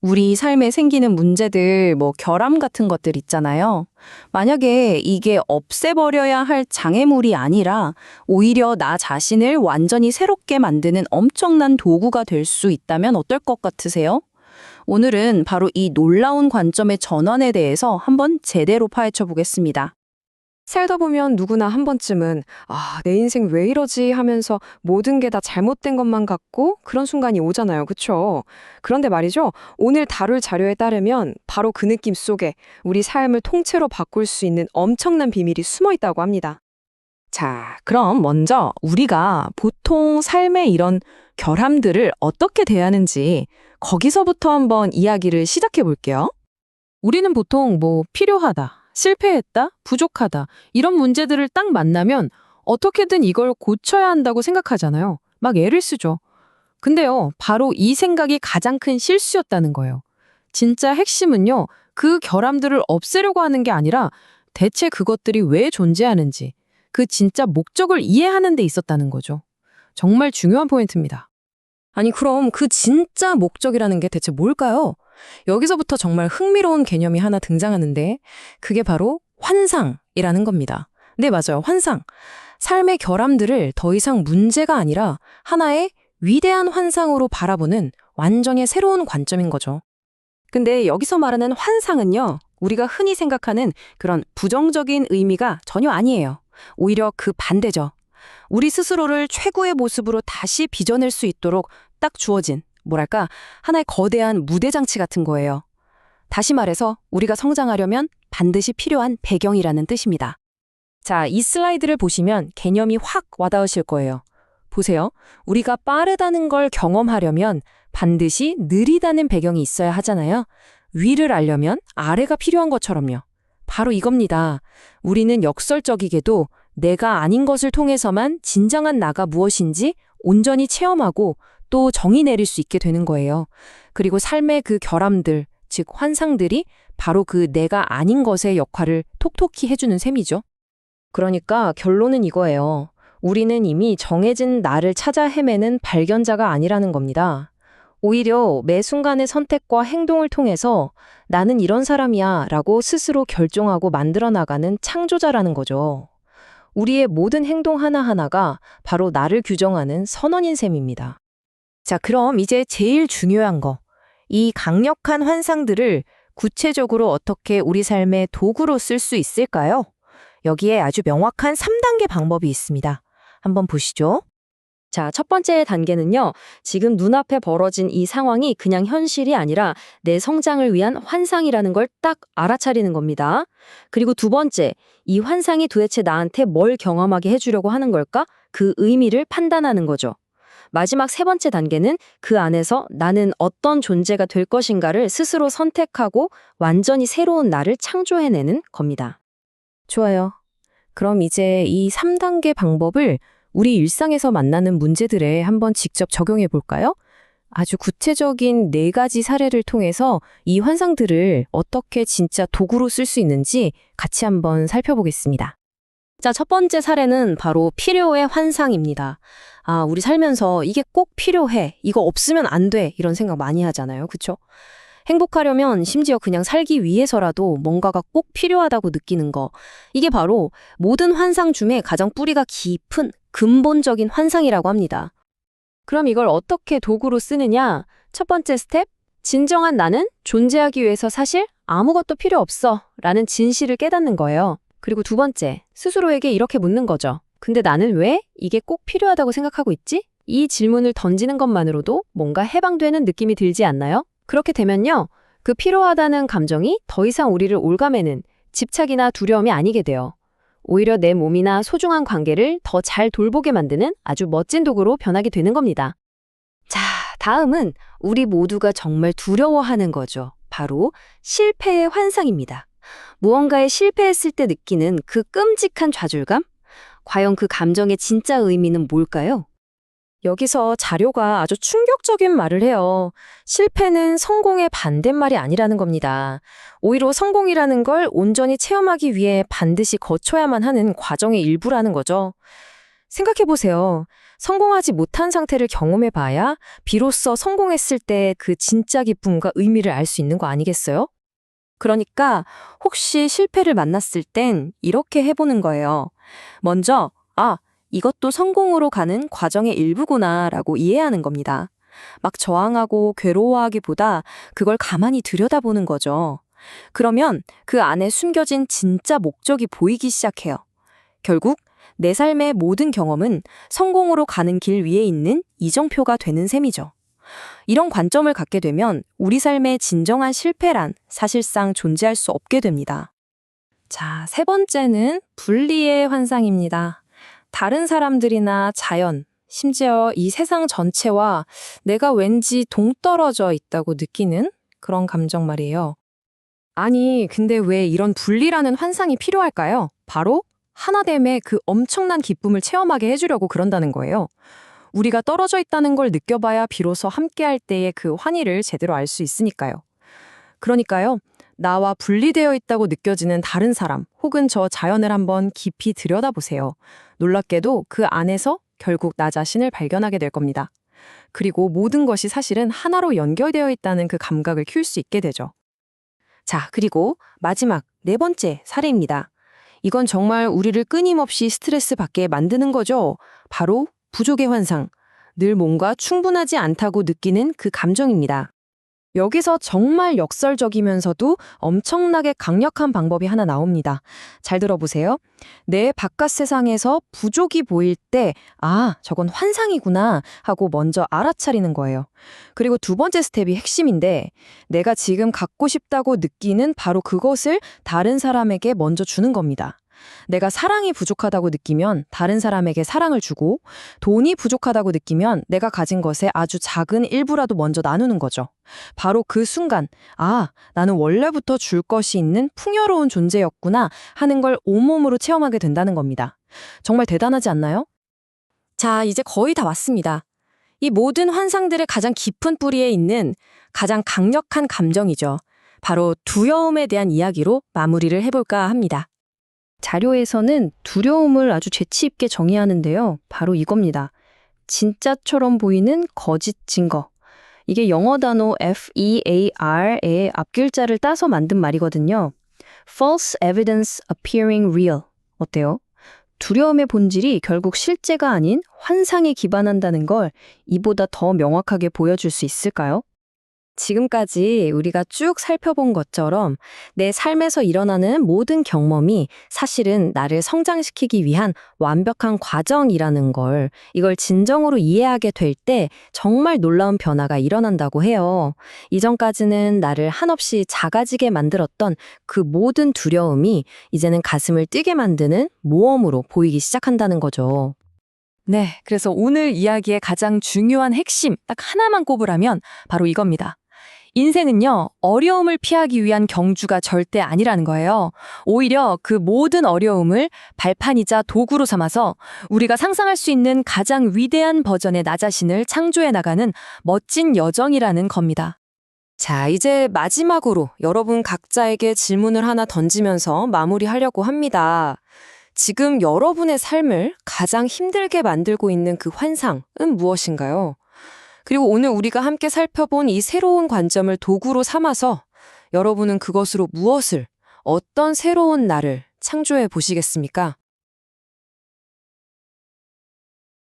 우리 삶에 생기는 문제들, 결함 같은 것들 있잖아요. 만약에 이게 없애버려야 할 장애물이 아니라 오히려 나 자신을 완전히 새롭게 만드는 엄청난 도구가 될 수 있다면 어떨 것 같으세요? 오늘은 바로 이 놀라운 관점의 전환에 대해서 한번 제대로 파헤쳐 보겠습니다. 살다 보면 누구나 한 번쯤은 내 인생 왜 이러지 하면서 모든 게 다 잘못된 것만 같고 그런 순간이 오잖아요. 그쵸? 그런데 말이죠. 오늘 다룰 자료에 따르면 바로 그 느낌 속에 우리 삶을 통째로 바꿀 수 있는 엄청난 비밀이 숨어 있다고 합니다. 자, 그럼 먼저 우리가 보통 삶의 이런 결함들을 어떻게 대하는지 거기서부터 한번 이야기를 시작해 볼게요. 우리는 보통 필요하다, 실패했다, 부족하다 이런 문제들을 딱 만나면 어떻게든 이걸 고쳐야 한다고 생각하잖아요. 막 애를 쓰죠. 근데요, 바로 이 생각이 가장 큰 실수였다는 거예요. 진짜 핵심은요, 그 결함들을 없애려고 하는 게 아니라 대체 그것들이 왜 존재하는지, 그 진짜 목적을 이해하는 데 있었다는 거죠. 정말 중요한 포인트입니다. 아니, 그럼 그 진짜 목적이라는 게 대체 뭘까요? 여기서부터 정말 흥미로운 개념이 하나 등장하는데 그게 바로 환상이라는 겁니다. 네, 맞아요. 환상. 삶의 결함들을 더 이상 문제가 아니라 하나의 위대한 환상으로 바라보는 완전히 새로운 관점인 거죠. 근데 여기서 말하는 환상은요, 우리가 흔히 생각하는 그런 부정적인 의미가 전혀 아니에요. 오히려 그 반대죠. 우리 스스로를 최고의 모습으로 다시 빚어낼 수 있도록 딱 주어진, 하나의 거대한 무대장치 같은 거예요. 다시 말해서 우리가 성장하려면 반드시 필요한 배경이라는 뜻입니다. 자, 이 슬라이드를 보시면 개념이 확 와닿으실 거예요. 보세요. 우리가 빠르다는 걸 경험하려면 반드시 느리다는 배경이 있어야 하잖아요. 위를 알려면 아래가 필요한 것처럼요. 바로 이겁니다. 우리는 역설적이게도 내가 아닌 것을 통해서만 진정한 나가 무엇인지 온전히 체험하고 또 정의 내릴 수 있게 되는 거예요. 그리고 삶의 그 결함들, 즉 환상들이 바로 그 내가 아닌 것의 역할을 톡톡히 해주는 셈이죠. 그러니까 결론은 이거예요. 우리는 이미 정해진 나를 찾아 헤매는 발견자가 아니라는 겁니다. 오히려 매 순간의 선택과 행동을 통해서 나는 이런 사람이야 라고 스스로 결정하고 만들어 나가는 창조자라는 거죠. 우리의 모든 행동 하나하나가 바로 나를 규정하는 선언인 셈입니다. 자, 그럼 이제 제일 중요한 거. 이 강력한 환상들을 구체적으로 어떻게 우리 삶의 도구로 쓸 수 있을까요? 여기에 아주 명확한 3단계 방법이 있습니다. 한번 보시죠. 자, 첫 번째 단계는요. 지금 눈앞에 벌어진 이 상황이 그냥 현실이 아니라 내 성장을 위한 환상이라는 걸 딱 알아차리는 겁니다. 그리고 두 번째, 이 환상이 도대체 나한테 뭘 경험하게 해주려고 하는 걸까? 그 의미를 판단하는 거죠. 마지막 세 번째 단계는 그 안에서 나는 어떤 존재가 될 것인가를 스스로 선택하고 완전히 새로운 나를 창조해내는 겁니다. 좋아요. 그럼 이제 이 3단계 방법을 우리 일상에서 만나는 문제들에 한번 직접 적용해 볼까요? 아주 구체적인 4가지 사례를 통해서 이 환상들을 어떻게 진짜 도구로 쓸 수 있는지 같이 한번 살펴보겠습니다. 자, 첫 번째 사례는 바로 필요의 환상입니다. 우리 살면서 이게 꼭 필요해, 이거 없으면 안 돼, 이런 생각 많이 하잖아요. 그쵸? 행복하려면 심지어 그냥 살기 위해서라도 뭔가가 꼭 필요하다고 느끼는 거. 이게 바로 모든 환상 중에 가장 뿌리가 깊은 근본적인 환상이라고 합니다. 그럼 이걸 어떻게 도구로 쓰느냐? 첫 번째 스텝, 진정한 나는 존재하기 위해서 사실 아무것도 필요 없어 라는 진실을 깨닫는 거예요. 그리고 두 번째, 스스로에게 이렇게 묻는 거죠. 근데 나는 왜 이게 꼭 필요하다고 생각하고 있지? 이 질문을 던지는 것만으로도 뭔가 해방되는 느낌이 들지 않나요? 그렇게 되면요, 그 필요하다는 감정이 더 이상 우리를 올가매는 집착이나 두려움이 아니게 돼요. 오히려 내 몸이나 소중한 관계를 더 잘 돌보게 만드는 아주 멋진 도구로 변하게 되는 겁니다. 자, 다음은 우리 모두가 정말 두려워하는 거죠. 바로 실패의 환상입니다. 무언가에 실패했을 때 느끼는 그 끔찍한 좌절감? 과연 그 감정의 진짜 의미는 뭘까요? 여기서 자료가 아주 충격적인 말을 해요. 실패는 성공의 반대말이 아니라는 겁니다. 오히려 성공이라는 걸 온전히 체험하기 위해 반드시 거쳐야만 하는 과정의 일부라는 거죠. 생각해보세요. 성공하지 못한 상태를 경험해 봐야 비로소 성공했을 때 그 진짜 기쁨과 의미를 알 수 있는 거 아니겠어요? 그러니까 혹시 실패를 만났을 땐 이렇게 해보는 거예요. 먼저, 이것도 성공으로 가는 과정의 일부구나 라고 이해하는 겁니다. 막 저항하고 괴로워하기보다 그걸 가만히 들여다보는 거죠. 그러면 그 안에 숨겨진 진짜 목적이 보이기 시작해요. 결국 내 삶의 모든 경험은 성공으로 가는 길 위에 있는 이정표가 되는 셈이죠. 이런 관점을 갖게 되면 우리 삶의 진정한 실패란 사실상 존재할 수 없게 됩니다. 자, 세 번째는 분리의 환상입니다. 다른 사람들이나 자연, 심지어 이 세상 전체와 내가 왠지 동떨어져 있다고 느끼는 그런 감정 말이에요. 아니, 근데 왜 이런 분리라는 환상이 필요할까요? 바로 하나됨의 그 엄청난 기쁨을 체험하게 해주려고 그런다는 거예요. 우리가 떨어져 있다는 걸 느껴봐야 비로소 함께할 때의 그 환희를 제대로 알 수 있으니까요. 그러니까요, 나와 분리되어 있다고 느껴지는 다른 사람 혹은 저 자연을 한번 깊이 들여다보세요. 놀랍게도 그 안에서 결국 나 자신을 발견하게 될 겁니다. 그리고 모든 것이 사실은 하나로 연결되어 있다는 그 감각을 키울 수 있게 되죠. 자, 그리고 마지막 네 번째 사례입니다. 이건 정말 우리를 끊임없이 스트레스 받게 만드는 거죠. 바로 부족의 환상. 늘 뭔가 충분하지 않다고 느끼는 그 감정입니다. 여기서 정말 역설적이면서도 엄청나게 강력한 방법이 하나 나옵니다. 잘 들어보세요. 내 바깥 세상에서 부족이 보일 때, 저건 환상이구나 하고 먼저 알아차리는 거예요. 그리고 두 번째 스텝이 핵심인데, 내가 지금 갖고 싶다고 느끼는 바로 그것을 다른 사람에게 먼저 주는 겁니다. 내가 사랑이 부족하다고 느끼면 다른 사람에게 사랑을 주고, 돈이 부족하다고 느끼면 내가 가진 것의 아주 작은 일부라도 먼저 나누는 거죠. 바로 그 순간, 나는 원래부터 줄 것이 있는 풍요로운 존재였구나 하는 걸 온몸으로 체험하게 된다는 겁니다. 정말 대단하지 않나요? 자, 이제 거의 다 왔습니다. 이 모든 환상들의 가장 깊은 뿌리에 있는 가장 강력한 감정이죠. 바로 두려움에 대한 이야기로 마무리를 해볼까 합니다. 자료에서는 두려움을 아주 재치 있게 정의하는데요. 바로 이겁니다. 진짜처럼 보이는 거짓 증거. 이게 영어 단어 FEAR의 앞글자를 따서 만든 말이거든요. False evidence appearing real. 어때요? 두려움의 본질이 결국 실제가 아닌 환상에 기반한다는 걸 이보다 더 명확하게 보여줄 수 있을까요? 지금까지 우리가 쭉 살펴본 것처럼 내 삶에서 일어나는 모든 경험이 사실은 나를 성장시키기 위한 완벽한 과정이라는 걸, 이걸 진정으로 이해하게 될 때 정말 놀라운 변화가 일어난다고 해요. 이전까지는 나를 한없이 작아지게 만들었던 그 모든 두려움이 이제는 가슴을 뛰게 만드는 모험으로 보이기 시작한다는 거죠. 네, 그래서 오늘 이야기의 가장 중요한 핵심 딱 하나만 꼽으라면 바로 이겁니다. 인생은요, 어려움을 피하기 위한 경주가 절대 아니라는 거예요. 오히려 그 모든 어려움을 발판이자 도구로 삼아서 우리가 상상할 수 있는 가장 위대한 버전의 나 자신을 창조해 나가는 멋진 여정이라는 겁니다. 자, 이제 마지막으로 여러분 각자에게 질문을 하나 던지면서 마무리하려고 합니다. 지금 여러분의 삶을 가장 힘들게 만들고 있는 그 환상은 무엇인가요? 그리고 오늘 우리가 함께 살펴본 이 새로운 관점을 도구로 삼아서 여러분은 그것으로 무엇을, 어떤 새로운 나를 창조해 보시겠습니까?